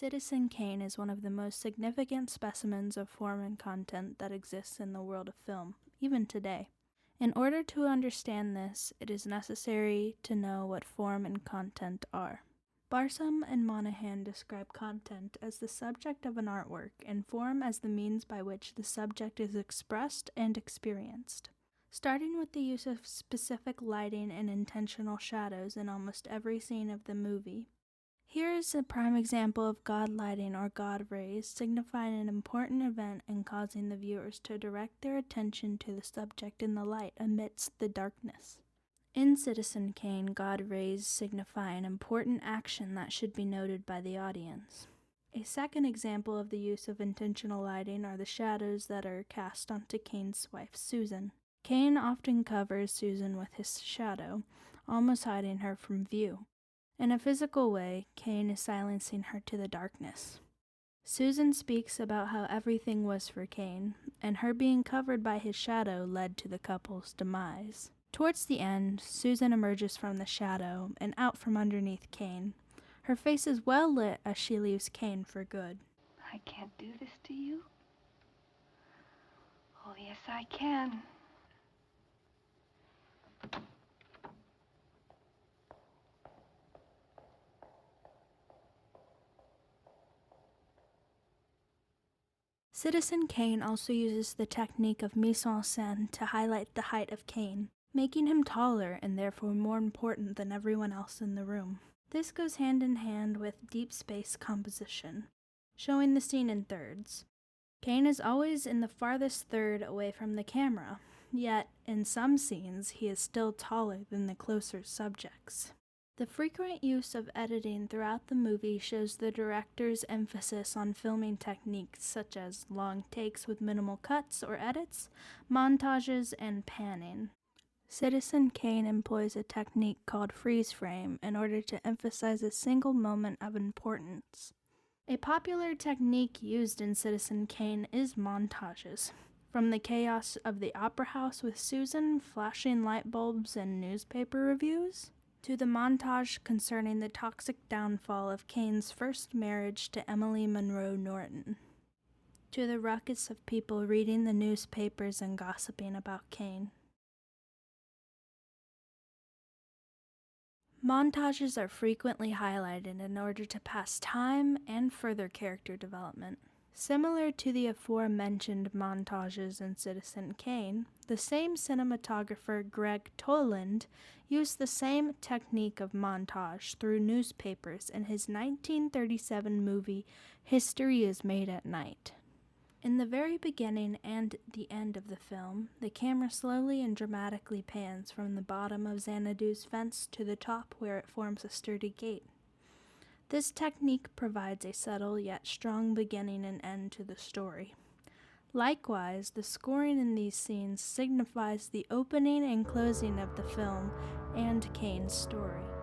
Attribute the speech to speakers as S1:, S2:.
S1: Citizen Kane is one of the most significant specimens of form and content that exists in the world of film, even today. In order to understand this, it is necessary to know what form and content are. Barsham and Monahan describe content as the subject of an artwork and form as the means by which the subject is expressed and experienced. Starting with the use of specific lighting and intentional shadows in almost every scene of the movie. Here is a prime example of God lighting or God rays, signifying an important event and causing the viewers to direct their attention to the subject in the light amidst the darkness. In Citizen Kane, God rays signify an important action that should be noted by the audience. A second example of the use of intentional lighting are the shadows that are cast onto Kane's wife, Susan. Kane often covers Susan with his shadow, almost hiding her from view. In a physical way, Kane is silencing her to the darkness. Susan speaks about how everything was for Kane, and her being covered by his shadow led to the couple's demise. Towards the end, Susan emerges from the shadow and out from underneath Kane. Her face is well lit as she leaves Kane for good.
S2: I can't do this to you. Oh, yes, I can.
S1: Citizen Kane also uses the technique of mise-en-scène to highlight the height of Kane, making him taller and therefore more important than everyone else in the room. This goes hand in hand with deep space composition, showing the scene in thirds. Kane is always in the farthest third away from the camera, yet in some scenes he is still taller than the closer subjects. The frequent use of editing throughout the movie shows the director's emphasis on filming techniques such as long takes with minimal cuts or edits, montages, and panning. Citizen Kane employs a technique called freeze frame in order to emphasize a single moment of importance. A popular technique used in Citizen Kane is montages. From the chaos of the opera house with Susan, flashing light bulbs, and newspaper reviews, to the montage concerning the toxic downfall of Kane's first marriage to Emily Monroe Norton, to the ruckus of people reading the newspapers and gossiping about Kane. Montages are frequently highlighted in order to pass time and further character development. Similar to the aforementioned montages in Citizen Kane, the same cinematographer Greg Toland used the same technique of montage through newspapers in his 1937 movie History is Made at Night. In the very beginning and the end of the film, the camera slowly and dramatically pans from the bottom of Xanadu's fence to the top where it forms a sturdy gate. This technique provides a subtle yet strong beginning and end to the story. Likewise, the scoring in these scenes signifies the opening and closing of the film and Kane's story.